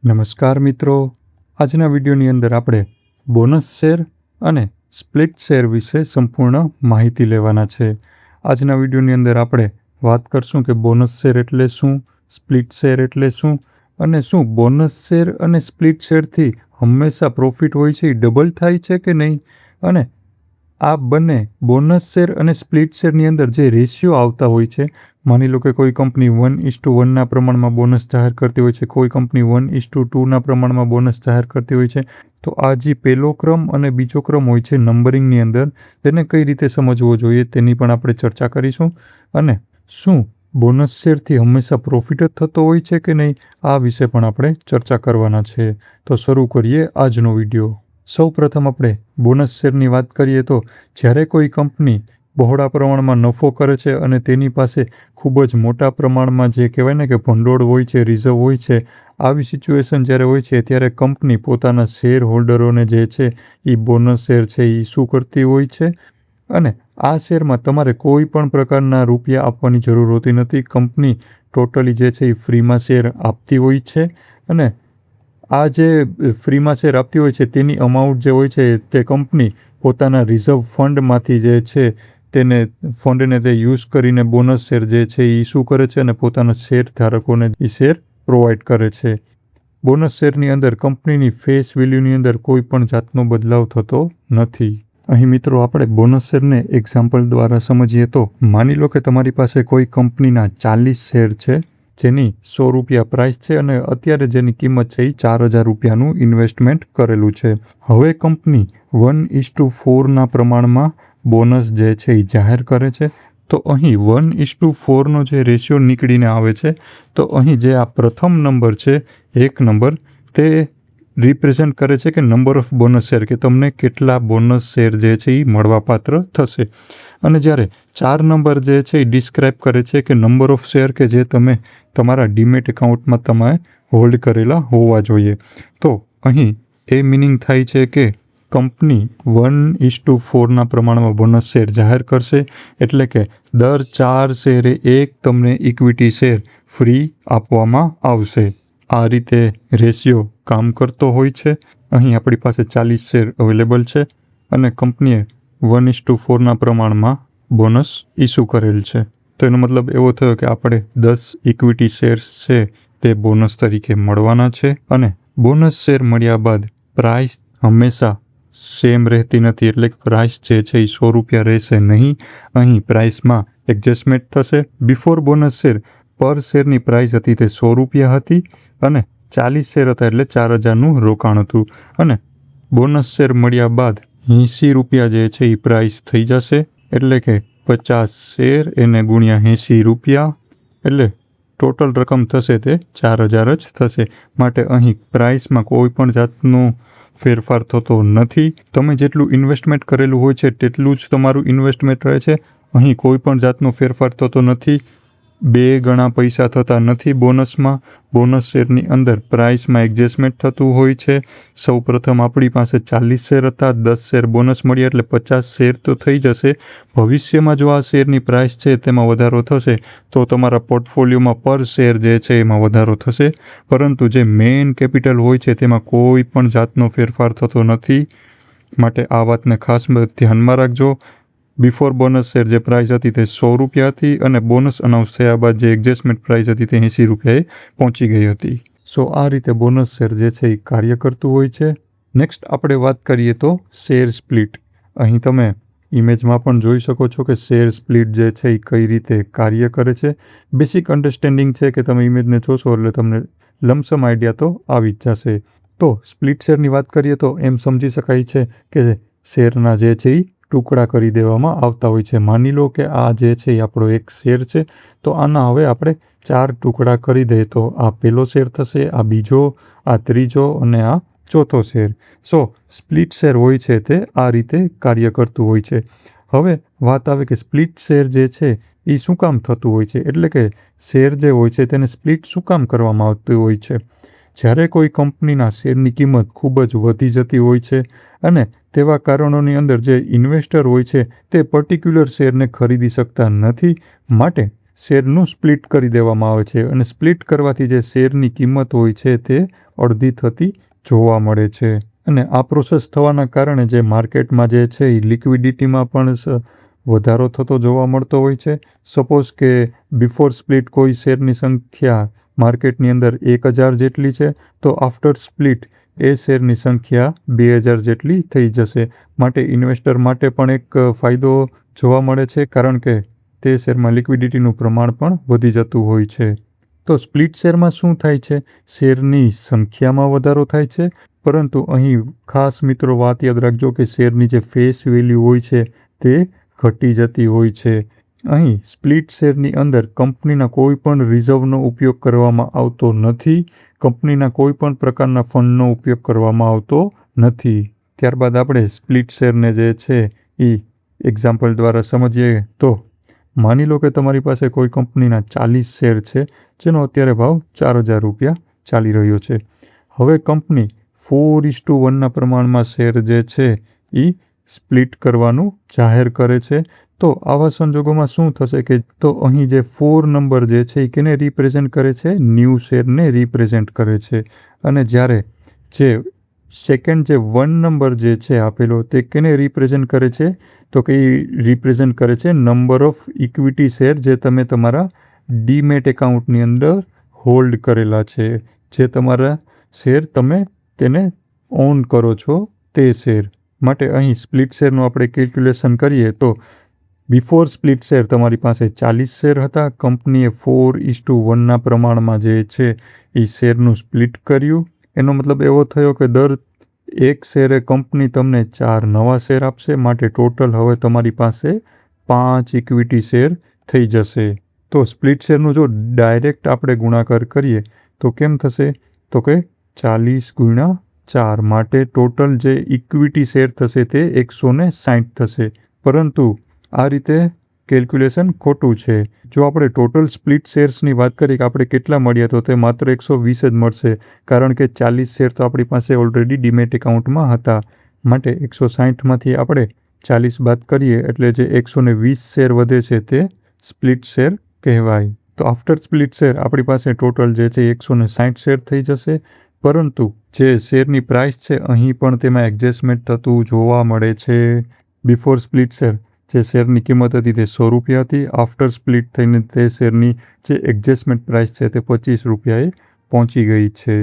નમસ્કાર મિત્રો, આજના વિડીયોની અંદર આપણે બોનસ શેર અને સ્પ્લિટ શેર વિશે સંપૂર્ણ માહિતી લેવાના છે. આજના વિડીયોની અંદર આપણે વાત કરશું કે બોનસ શેર એટલે શું, સ્પ્લિટ શેર એટલે શું અને શું બોનસ શેર અને સ્પ્લિટ શેરથી હંમેશા પ્રોફિટ હોય છે એ ડબલ થાય છે કે નહીં, અને આ બંને બોનસ શેર અને સ્પ્લિટ શેરની અંદર જે રેશિયો આવતા હોય છે, માની લો કે કોઈ કંપની 1:1 પ્રમાણમાં બોનસ જાહેર કરતી હોય છે, કોઈ કંપની 1:2 પ્રમાણમાં બોનસ જાહેર કરતી હોય છે, તો આ જે પહેલો ક્રમ અને બીજો ક્રમ હોય છે નંબરિંગની અંદર, તેને કઈ રીતે સમજવો જોઈએ તેની પણ આપણે ચર્ચા કરીશું. અને શું બોનસ શેરથી હંમેશા પ્રોફિટ જ થતો હોય છે કે નહીં, આ વિશે પણ આપણે ચર્ચા કરવાના છે. તો શરૂ કરીએ આજનો વિડીયો. સૌ પ્રથમ આપણે બોનસ શેરની વાત કરીએ તો જ્યારે કોઈ કંપની બહોળા પ્રમાણમાં નફો કરે છે અને તેની પાસે ખૂબ જ મોટા પ્રમાણમાં જે કહેવાય ને કે ભંડોળ હોય છે, રિઝર્વ હોય છે, આવી સિચ્યુએશન જ્યારે હોય છે ત્યારે કંપની પોતાના શેર હોલ્ડરોને જે છે એ બોનસ શેર છે એ ઇસ્યુ કરતી હોય છે. અને આ શેરમાં તમારે કોઈ પણ પ્રકારના રૂપિયા આપવાની જરૂર હોતી નથી. કંપની ટોટલી જે છે એ ફ્રીમાં શેર આપતી હોય છે. અને આ જે ફ્રીમાં શેર આપતી હોય છે તેની અમાઉન્ટ જે હોય છે તે કંપની પોતાના રિઝર્વ ફંડમાંથી જે છે તેને ફંડને તે યુઝ કરીને બોનસ શેર જે છે એ ઇસ્યુ કરે છે અને પોતાના શેર ધારકોને એ શેર પ્રોવાઈડ કરે છે. બોનસ શેરની અંદર કંપનીની ફેસ વેલ્યુની અંદર કોઈ પણ જાતનો બદલાવ થતો નથી. અહીં મિત્રો આપણે બોનસ શેરને એક્ઝામ્પલ દ્વારા સમજીએ તો માની લો કે તમારી પાસે કોઈ કંપનીના 40 શેર છે, જેની ₹100 પ્રાઇસ છે અને અત્યારે જેની કિંમત છે એ ₹4,000 ઇન્વેસ્ટમેન્ટ કરેલું છે. હવે કંપની 1:4 પ્રમાણમાં બોનસ જે છે એ જાહેર કરે છે. તો અહીં 1:4 જે રેશિયો નીકળીને આવે છે, તો અહીં જે આ પ્રથમ નંબર છે, 1 નંબર, તે રિપ્રેઝેન્ટ કરે છે કે નંબર ઓફ બોનસ શેર, કે તમને કેટલા બોનસ શેર જે છે એ મળવાપાત્ર થશે. અને જ્યારે 4 નંબર જે છે એ ડિસ્ક્રાઇબ કરે છે કે નંબર ઓફ શેર કે જે તમે તમારા ડીમેટ એકાઉન્ટમાં તમે હોલ્ડ કરેલા હોવા જોઈએ. તો અહીં એ મિનિંગ થાય છે કે કંપની 1:4 પ્રમાણમાં બોનસ શેર જાહેર કરશે, એટલે કે દર 4 શેરે એક તમને ઇક્વિટી શેર ફ્રી આપવામાં આવશે. આ રીતે રેશિયો કામ કરતો હોય છે. અહીં આપણી પાસે 40 શેર અવેલેબલ છે અને કંપનીએ 1:4 પ્રમાણમાં બોનસ ઇસ્યુ કરેલ છે. તો એનો મતલબ એવો થયો કે આપણે 10 ઇક્વિટી શેર્સ છે તે બોનસ તરીકે મળવાના છે. અને બોનસ શેર મળ્યા બાદ પ્રાઇસ હંમેશા સેમ રહેતી નથી, એટલે કે પ્રાઇસ જે છે એ ₹100 રહેશે નહીં. અહીં પ્રાઇસમાં એડજસ્ટમેન્ટ થશે. બિફોર બોનસ શેર પર શેરની પ્રાઇસ હતી તે ₹100 હતી અને 40 શેર હતા એટલે 4,000નું રોકાણ હતું. અને બોનસ શેર મળ્યા બાદ ₹80 જે છે એ પ્રાઇસ થઈ જશે, એટલે કે 50 શેર એને ગુણ્યા ₹80, એટલે ટોટલ રકમ થશે તે 4,000 જ થશે. માટે અહીં પ્રાઇસમાં કોઈ પણ જાતનો ફેરફાર થતો નથી. તમે જેટલું ઇન્વેસ્ટમેન્ટ કરેલું હોય છે તેટલું જ તમારું ઇન્વેસ્ટમેન્ટ રહે છે. અહીં કોઈ પણ જાતનો ફેરફાર થતો નથી. 2 ગણા પૈસા થતા નથી બોનસમાં. બોનસ શેરની અંદર પ્રાઇસમાં એડજસ્ટમેન્ટ થતું હોય છે. સૌ પ્રથમ આપણી પાસે 40 શેર હતા, 10 શેર બોનસ મળ્યા એટલે 50 શેર તો થઈ જશે. ભવિષ્યમાં જો આ શેરની પ્રાઇસ છે તેમાં વધારો થશે તો તમારા પોર્ટફોલિયોમાં પર શેર જે છે એમાં વધારો થશે. પરંતુ જે મેઇન કેપિટલ હોય છે તેમાં કોઈ પણ જાતનો ફેરફાર થતો નથી. માટે આ વાતને ખાસ ધ્યાનમાં રાખજો. બિફોર બોનસ શેર જે પ્રાઇસ હતી તે ₹100 હતી અને બોનસ અનાઉન્સ થયા બાદ જે એડજસ્ટમેન્ટ પ્રાઇસ હતી તે ₹80 પહોંચી ગઈ હતી. સો આ રીતે બોનસ શેર જે છે એ કાર્ય કરતું હોય છે. નેક્સ્ટ આપણે વાત કરીએ તો શેર સ્પ્લિટ. અહીં તમે ઇમેજમાં પણ જોઈ શકો છો કે શેર સ્પ્લિટ જે છે એ કઈ રીતે કાર્ય કરે છે. બેસિક અન્ડરસ્ટેન્ડિંગ છે કે તમે ઇમેજને જોશો એટલે તમને લમસમ આઈડિયા તો આવી જ જશે. તો સ્પ્લિટ શેરની વાત કરીએ તો એમ સમજી શકાય છે કે શેરના જે છે એ ટુકડા કરી દેવામાં આવતા હોય છે. માની લો કે આ જે છે એ આપણો એક શેર છે, તો આના હવે આપણે 4 ટુકડા કરી દઈએ તો આ પહેલો શેર થશે, આ બીજો, આ ત્રીજો અને આ ચોથો શેર. સો સ્પ્લિટ શેર હોય છે તે આ રીતે કાર્ય કરતું હોય છે. હવે વાત આવે કે સ્પ્લિટ શેર જે છે એ શું કામ થતું હોય છે, એટલે કે શેર જે હોય છે તેને સ્પ્લિટ શું કામ કરવામાં આવતું હોય છે. જ્યારે કોઈ કંપનીના શેરની કિંમત ખૂબ જ વધી જતી હોય છે અને તેવા કારણોની અંદર જે ઇન્વેસ્ટર હોય છે તે પર્ટિક્યુલર શેરને ખરીદી શકતા નથી, માટે શેરનું સ્પ્લિટ કરી દેવામાં આવે છે અને સ્પ્લિટ કરવાથી જે શેરની કિંમત હોય છે તે અડધી થતી જોવા મળે છે. અને આ પ્રોસેસ થવાના કારણે જે માર્કેટમાં જે છે એ લિક્વિડિટીમાં પણ વધારો થતો જોવા મળતો હોય છે. સપોઝ કે બિફોર સ્પ્લિટ કોઈ શેરની સંખ્યા માર્કેટની અંદર 1000 જેટલી છે, તો આફ્ટર સ્પ્લિટ એ શેરની સંખ્યા 2000 જેટલી થઈ જશે. માટે ઇન્વેસ્ટર માટે પણ એક ફાયદો જોવા મળે છે, કારણ કે તે શેરમાં લિક્વિડિટીનું પ્રમાણ પણ વધી જતું હોય છે. તો સ્પ્લિટ શેરમાં શું થાય છે? શેરની સંખ્યામાં વધારો થાય છે, પરંતુ અહીં ખાસ મિત્રો વાત યાદ રાખજો કે શેરની જે ફેસ વેલ્યુ હોય છે તે ઘટી જતી હોય છે. અહીં સ્પ્લિટ શેરની અંદર કંપનીના કોઈ પણ રિઝર્વનો ઉપયોગ કરવામાં આવતો નથી. કંપનીના કોઈ પણ પ્રકારના ફંડનો ઉપયોગ કરવામાં આવતો નથી. ત્યારબાદ આપણે સ્પ્લિટ શેરને જે છે એ એક્ઝામ્પલ દ્વારા સમજીએ તો માની લો કે તમારી પાસે કોઈ કંપનીના 40 શેર છે, જેનો અત્યારે ભાવ 4000 રૂપિયા ચાલી રહ્યો છે. હવે કંપની 4:1ના પ્રમાણમાં શેર જે છે એ સ્પ્લિટ કરવાનું જાહેર કરે છે. તો આવા સંજોગોમાં શું થશે કે તો અહીં જે 4 નંબર જે છે એ કેને રિપ્રેઝેન્ટ કરે છે? ન્યૂ શેરને રિપ્રેઝેન્ટ કરે છે. અને જ્યારે જે સેકન્ડ જે 1 નંબર જે છે આપેલો તે કેને રિપ્રેઝેન્ટ કરે છે? તો કે એ રિપ્રેઝેન્ટ કરે છે નંબર ઓફ ઇક્વિટી શેર જે તમે તમારા ડીમેટ એકાઉન્ટની અંદર હોલ્ડ કરેલા છે. જે તમારા શેર તમે તેને ઓન કરો છો તે શેર. માટે અહીં સ્પ્લિટ શેરનું આપણે કેલ્ક્યુલેશન કરીએ તો બિફોર સ્પ્લિટ શેર તમારી પાસે 40 શેર હતા. કંપનીએ 4:1ના પ્રમાણમાં જે છે એ શેરનું સ્પ્લિટ કર્યું. એનો મતલબ એવો થયો કે દર એક શેરે કંપની તમને 4 નવા શેર આપશે. માટે ટોટલ હવે તમારી પાસે 5 ઇક્વિટી શેર થઈ જશે. તો સ્પ્લિટ શેરનું જો ડાયરેક્ટ આપણે ગુણાકાર કરીએ તો કેમ થશે? તો કે 40 × 4 માટે ટોટલ જે ઇક્વિટી શેર થશે તે 160 થશે. પરંતુ આ રીતે કેલ્ક્યુલેશન ખોટું છે. જો આપણે ટોટલ સ્પ્લિટ શેર્સની વાત કરીએ કે આપણે કેટલા મળ્યા, તો તે માત્ર 120 જ મળશે, કારણ કે 40 શેર તો આપણી પાસે ઓલરેડી ડીમેટ એકાઉન્ટમાં હતા. માટે 160માંથી આપણે 40 બાદ કરીએ એટલે જે 120 શેર વધે છે તે સ્પ્લિટ શેર કહેવાય. તો આફ્ટર સ્પ્લિટ શેર આપણી પાસે ટોટલ જે છે 160 શેર થઈ જશે. પરંતુ જે શેરની પ્રાઇસ છે અહીં પણ તેમાં એડજસ્ટમેન્ટ થતું જોવા મળે છે. બિફોર સ્પ્લિટ શેર જે શેરની કિંમત હતી તે 100 રૂપિયા હતી. આફ્ટર સ્પ્લિટ થઈને તે શેરની જે એડજસ્ટમેન્ટ પ્રાઇસ છે તે 25 રૂપિયાએ પહોંચી ગઈ છે.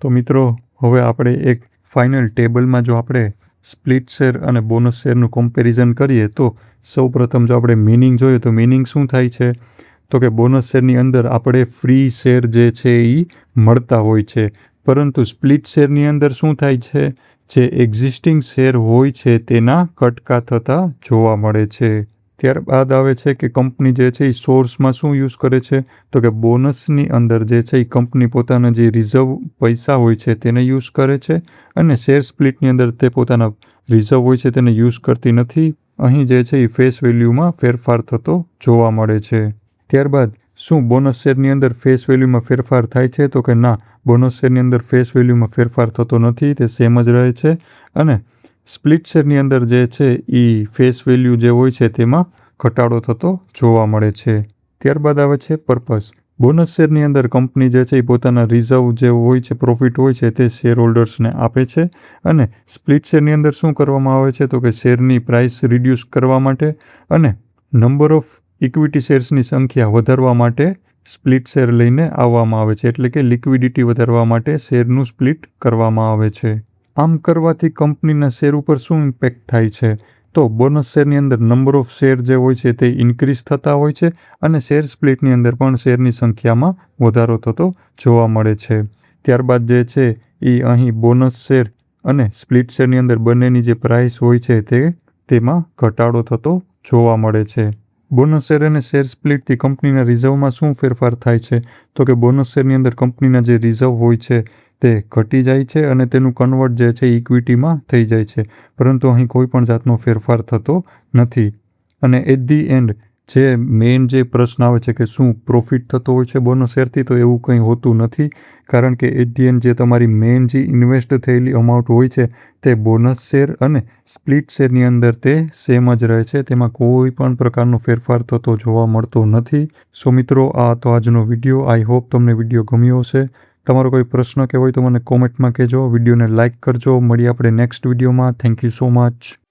તો મિત્રો હવે આપણે એક ફાઇનલ ટેબલમાં જો આપણે સ્પ્લિટ શેર અને બોનસ શેરનું કમ્પેરિઝન કરીએ તો સૌપ્રથમ જો આપણે મિનિંગ જોઈએ તો મિનિંગ શું થાય છે? તો કે બોનસ શેરની અંદર આપણે ફ્રી શેર જે છે એ મળતા હોય છે. પરંતુ સ્પ્લિટ શેરની અંદર શું થાય છે? જે એક્ઝિસ્ટિંગ શેર હોય છે તેના કટકા થતા જોવા મળે છે. ત્યારબાદ આવે છે કે કંપની જે છે એ સોર્સમાં શું યુઝ કરે છે? તો કે બોનસની અંદર જે છે એ કંપની પોતાના જે રિઝર્વ પૈસા હોય છે તેને યુઝ કરે છે. અને શેર સ્પ્લિટની અંદર તે પોતાના રિઝર્વ હોય છે તેને યુઝ કરતી નથી. અહીં જે છે એ ફેસ વેલ્યુમાં ફેરફાર થતો જોવા મળે છે. ત્યારબાદ શું બોનસ શેરની અંદર ફેસ વેલ્યુમાં ફેરફાર થાય છે? તો કે ના, બોનસ શેરની અંદર ફેસ વેલ્યુમાં ફેરફાર થતો નથી, તે સેમ જ રહે છે. અને સ્પ્લિટ શેરની અંદર જે છે એ ફેસ વેલ્યુ જે હોય છે તેમાં ઘટાડો થતો જોવા મળે છે. ત્યારબાદ આવે છે પર્પઝ. બોનસ શેરની અંદર કંપની જે છે એ પોતાના રિઝર્વ જે હોય છે, પ્રોફિટ હોય છે તે શેર હોલ્ડર્સને આપે છે. અને સ્પ્લિટ શેરની અંદર શું કરવામાં આવે છે? તો કે શેરની પ્રાઇસ રિડ્યુસ કરવા માટે અને નંબર ઓફ ઇક્વિટી શેર્સની સંખ્યા વધારવા માટે સ્પ્લિટ શેર લઈને આવવામાં આવે છે. એટલે કે લિક્વિડિટી વધારવા માટે શેરનું સ્પ્લિટ કરવામાં આવે છે. આમ કરવાથી કંપનીના શેર ઉપર શું ઇમ્પેક્ટ થાય છે? તો બોનસ શેરની અંદર નંબર ઓફ શેર જે હોય છે તે ઇન્ક્રીઝ થતા હોય છે અને શેર સ્પ્લિટની અંદર પણ શેરની સંખ્યામાં વધારો થતો જોવા મળે છે. ત્યારબાદ જે છે એ અહીં બોનસ શેર અને સ્પ્લિટ શેરની અંદર બંનેની જે પ્રાઇસ હોય છે તેમાં ઘટાડો થતો જોવા મળે છે. બોનસ શેર અને શેર સ્પ્લિટથી કંપનીના રિઝર્વમાં શું ફેરફાર થાય છે? તો કે બોનસ શેરની અંદર કંપનીના જે રિઝર્વ હોય છે તે ઘટી જાય છે અને તેનું કન્વર્ટ જે છે ઇક્વિટીમાં થઈ જાય છે. પરંતુ અહીં કોઈ પણ જાતનો ફેરફાર થતો નથી. અને એટ ધી એન્ડ જે મેઇન જે પ્રશ્ન આવે છે કે શું પ્રોફિટ થતો હોય છે બોનસ શેરથી, તો એવું કંઈ હોતું નથી. કારણ કે એટ ધી એન્ડ જે તમારી મેઇન જે ઇન્વેસ્ટ થયેલી અમાઉન્ટ હોય છે તે બોનસ શેર અને સ્પ્લિટ શેરની અંદર તે સેમ જ રહે છે. તેમાં કોઈ પણ પ્રકારનો ફેરફાર થતો જોવા મળતો નથી. સો મિત્રો, આ તો આજનો વિડીયો. આઈ હોપ તમને વિડીયો ગમ્યો હશે. તમારો કોઈ પ્રશ્ન કે હોય તો મને કોમેન્ટમાં કહેજો. વિડીયોને લાઇક કરજો. મળીએ આપણે નેક્સ્ટ વિડીયોમાં. Thank you so much.